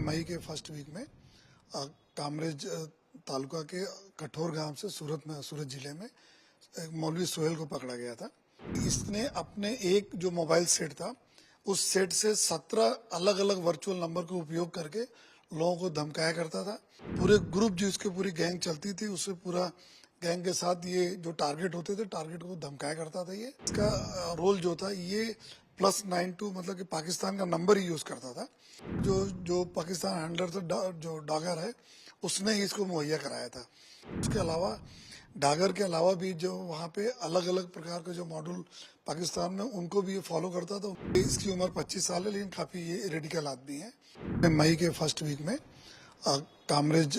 मई के first week में कामरेज तालुका के कठोर गांव से सूरत जिले में एक मौलवी सोहेल को पकड़ा गया था। इसने अपने एक जो मोबाइल सेट था उस सेट से 17 अलग अलग वर्चुअल नंबर का उपयोग करके लोगों को धमकाया करता था। पूरे ग्रुप जो इसके पूरी गैंग चलती थी उससे पूरा गैंग के साथ ये जो टारगेट होते थे टारगेट को धमकाया करता था। ये इसका रोल जो था ये +92 मतलब कि पाकिस्तान का नंबर ही यूज करता था। जो पाकिस्तान हैंडलर था जो डागर है उसने ही इसको मुहैया कराया था। उसके अलावा डागर के अलावा भी जो वहाँ पे अलग अलग प्रकार के जो मॉड्यूल पाकिस्तान में उनको भी ये फॉलो करता था। इसकी उम्र 25 साल है लेकिन काफी ये रेडिकल आदमी है। मई के फर्स्ट वीक में कामरेज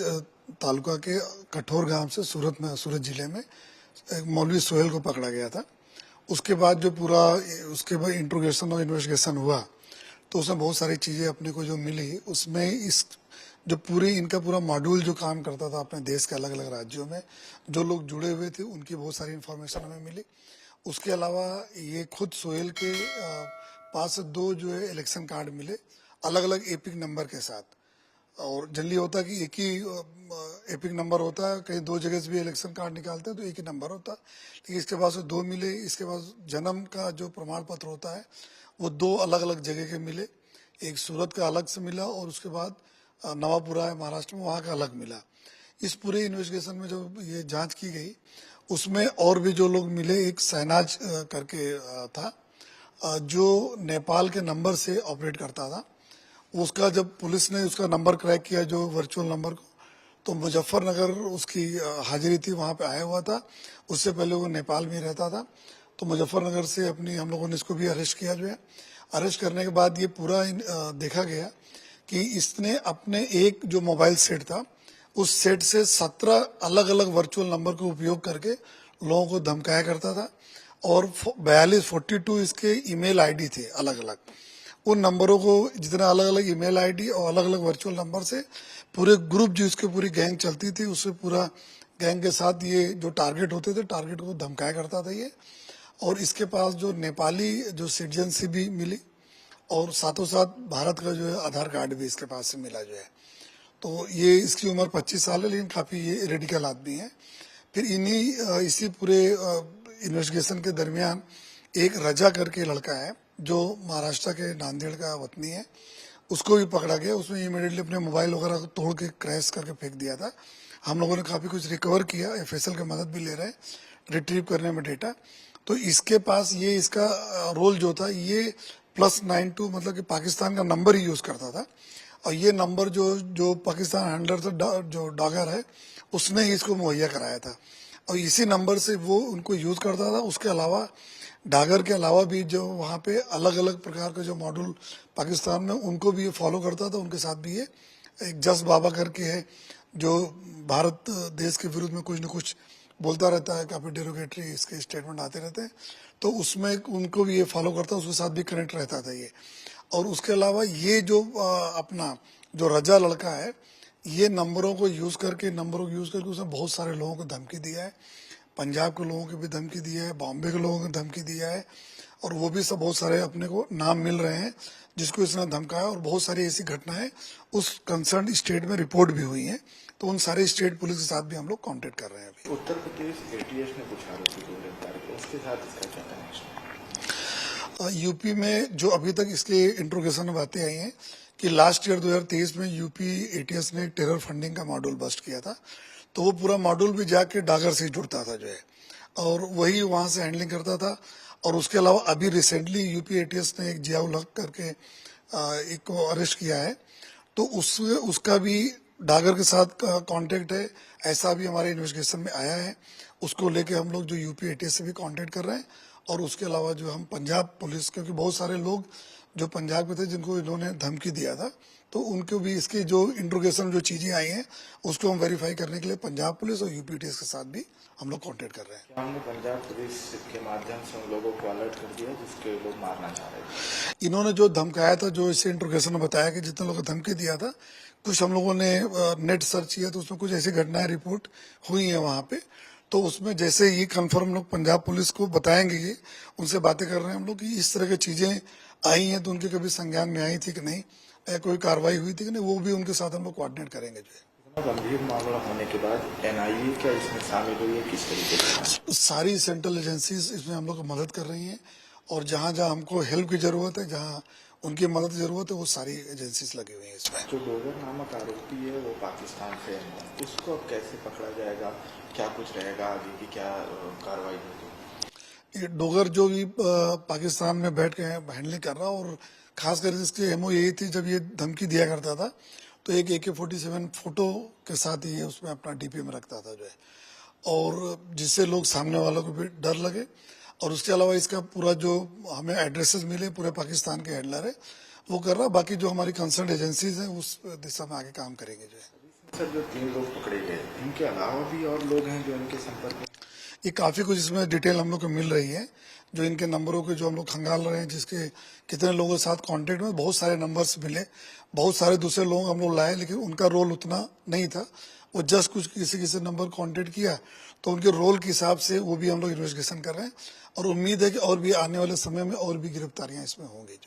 तालुका के कठोर गांव से सूरत जिले में एक मौलवी सोहेल को पकड़ा गया था। उसके बाद जो पूरा उसके बाद इंट्रोगेशन और इन्वेस्टिगेशन हुआ तो उसमें बहुत सारी चीजें अपने को जो मिली उसमें इस जो पूरी इनका पूरा मॉड्यूल जो काम करता था अपने देश के अलग अलग राज्यों में जो लोग जुड़े हुए थे उनकी बहुत सारी इन्फॉर्मेशन हमें मिली। उसके अलावा ये खुद सोहेल के पास 2 जो है इलेक्शन कार्ड मिले अलग अलग एपिक नंबर के साथ। और जनरली होता है कि एक ही एपिक नंबर होता है, कहीं 2 जगह से भी इलेक्शन कार्ड निकालते हैं तो एक ही नंबर होता है, लेकिन इसके पास 2 मिले। इसके पास जन्म का जो प्रमाण पत्र होता है वो 2 अलग अलग जगह के मिले। एक सूरत का अलग से मिला और उसके बाद नवापुरा है महाराष्ट्र में वहाँ का अलग मिला। इस पूरे इन्वेस्टिगेशन में जो ये जांच की गई उसमें और भी जो लोग मिले। एक शहनाज करके था जो नेपाल के नंबर से ऑपरेट करता था। उसका जब पुलिस ने उसका नंबर क्रैक किया जो वर्चुअल नंबर को तो मुजफ्फरनगर उसकी हाजिरी थी, वहां पे आया हुआ था। उससे पहले वो नेपाल में रहता था तो मुजफ्फरनगर से अपनी हम लोगों ने इसको भी अरेस्ट किया। जो है अरेस्ट करने के बाद ये पूरा देखा गया कि इसने अपने एक जो मोबाइल सेट था उस सेट से 17 अलग अलग वर्चुअल नंबर का उपयोग करके लोगों को धमकाया करता था और 42 इसके ईमेल आईडी थे अलग अलग। उन नंबरों को जितना अलग अलग ईमेल आईडी और अलग अलग वर्चुअल नंबर से पूरे ग्रुप जो इसके पूरी गैंग चलती थी उससे पूरा गैंग के साथ ये जो टारगेट होते थे टारगेट को धमकाया करता था ये। और इसके पास जो नेपाली जो सिटीजनशिप भी मिली और साथों साथ भारत का जो है आधार कार्ड भी इसके पास से मिला जो है। तो ये इसकी उम्र 25 साल है लेकिन काफी ये रेडिकल आदमी है। फिर इसी पूरे इन्वेस्टिगेशन के दरमियान एक रजा करके लड़का है जो महाराष्ट्र के नांदेड़ का वतनी है, उसको भी पकड़ा गया। उसने इमीडिएटली अपने मोबाइल वगैरह को तोड़ के क्रैश करके फेंक दिया था। हम लोगों ने काफी कुछ रिकवर किया, एफएसएल की मदद भी ले रहे हैं रिट्रीव करने में डेटा। तो इसके पास ये इसका रोल जो था ये +92 मतलब कि पाकिस्तान का नंबर ही यूज करता था। और ये नंबर जो पाकिस्तान हैंडलर था जो डागर है उसने ही इसको मुहैया कराया था और इसी नंबर से वो उनको यूज करता था। उसके अलावा डागर के अलावा भी जो वहाँ पे अलग अलग प्रकार के जो मॉड्यूल पाकिस्तान में उनको भी ये फॉलो करता था। उनके साथ भी ये एक जस बाबा करके है जो भारत देश के विरुद्ध में कुछ न कुछ बोलता रहता है, काफी डेरोगेटरी इसके स्टेटमेंट आते रहते हैं, तो उसमें उनको भी ये फॉलो करता, उसके साथ भी कनेक्ट रहता था ये। और उसके अलावा ये जो अपना जो रजा लड़का है ये नंबरों को यूज करके उसने बहुत सारे लोगों को धमकी दिया है। पंजाब के लोगों को भी धमकी दिया है, बॉम्बे के लोगों को धमकी दिया है और वो भी सब बहुत सारे अपने को नाम मिल रहे हैं जिसको इसने धमकाया। और बहुत सारी ऐसी घटनाएं उस कंसर्न स्टेट में रिपोर्ट भी हुई हैं, तो उन सारे स्टेट पुलिस के साथ भी हम लोग कांटेक्ट कर रहे हैं अभी। उत्तर प्रदेश एटीएस ने कुछ आरोपी को गिरफ्तार किया, उसके साथ इसका क्या कनेक्शन? यूपी में जो अभी तक इसके इंट्रोगेशन में बातें आई हैं कि लास्ट ईयर 2023 में यूपी एटीएस ने टेरर फंडिंग का मॉड्यूल बस्ट किया था, तो वो पूरा मॉड्यूल भी जाके डागर से जुड़ता था जो है और वही वहां से हैंडलिंग करता था। और उसके अलावा अभी रिसेंटली यूपी एटीएस ने एक जियाउल हक करके एक को अरेस्ट किया है, तो उसका भी डागर के साथ कांटेक्ट है, ऐसा भी हमारे इन्वेस्टिगेशन में आया है। उसको लेके हम लोग जो यूपी एटीएस से भी कांटेक्ट कर रहे हैं और उसके अलावा जो हम पंजाब पुलिस, क्योंकि बहुत सारे लोग जो पंजाब के थे जिनको इन्होंने धमकी दिया था, तो उनको भी इसके जो इंट्रोगेशन जो चीजें आई हैं उसको हम वेरीफाई करने के लिए पंजाब पुलिस और यूपी एटीएस के साथ भी हम लोग कांटेक्ट कर रहे हैं। हमने पंजाब पुलिस के माध्यम से उन लोगों को अलर्ट कर दिया जिसके लोग मारना चाह रहे थे। इन्होंने जो धमकाया था, जो इसे इंट्रोगेशन में बताया कि जितने लोगों को धमकी दिया था, कुछ हम लोगों ने नेट सर्च किया तो उसमें कुछ ऐसी घटनाएं रिपोर्ट हुई है वहां पे। तो उसमें जैसे ये कंफर्म लोग पंजाब पुलिस को बताएंगे, ये उनसे बातें कर रहे हैं हम लोग कि इस तरह की चीजें आई हैं तो उनके कभी संज्ञान में आई थी कि नहीं, कोई कार्रवाई हुई थी कि नहीं, वो भी उनके साथ हम लोग कोऑर्डिनेट करेंगे जो है। इतना गंभीर मामला होने के बाद एनआईए क्या इसमें शामिल हुई है, किस तरीके से? सारी सेंट्रल एजेंसीज इसमें हम लोग को मदद कर रही हैं, और जहां जहां हमको हेल्प की जरूरत है, जहां उनकी मदद की जरूरत है, वो सारी एजेंसीज लगी हुई हैं इसमें। जो डोगर नामक आरोपी है वो पाकिस्तान से है, उसको अब कैसे पकड़ा जाएगा, क्या कुछ रहेगा आगे की, क्या कार्रवाई होगी? ये डोगर जो भी पाकिस्तान में बैठ के हैंडलिंग कर रहा, और खासकर इसकी एमओ यही थी, जब ये धमकी दिया करता था तो एक AK-47 फोटो के साथ ही उसमें अपना डीपी में रखता था जो है, और जिससे लोग सामने वालों को भी डर लगे। और उसके अलावा इसका पूरा जो हमें एड्रेसेस मिले पूरे पाकिस्तान के हैंडलर है वो कर रहा, बाकी जो हमारी कंसर्न एजेंसीज हैं उस दिशा में आगे काम करेंगे जो है। सर, जो 3 लोग पकड़े गए, इनके अलावा भी और लोग हैं जो इनके संपर्क में? ये काफी कुछ इसमें डिटेल हम लोग को मिल रही है, जो इनके नंबरों के जो हम लोग खंगाल रहे हैं, जिसके कितने लोगों के साथ कांटेक्ट में, बहुत सारे नंबर्स मिले, बहुत सारे दूसरे लोग हम लोग लाए, लेकिन उनका रोल उतना नहीं था, वो जस्ट कुछ किसी किसी नंबर कांटेक्ट किया, तो उनके रोल के हिसाब से वो भी हम लोग इन्वेस्टिगेशन कर रहे हैं, और उम्मीद है कि और भी आने वाले समय में और भी गिरफ्तारियां इसमें होंगी।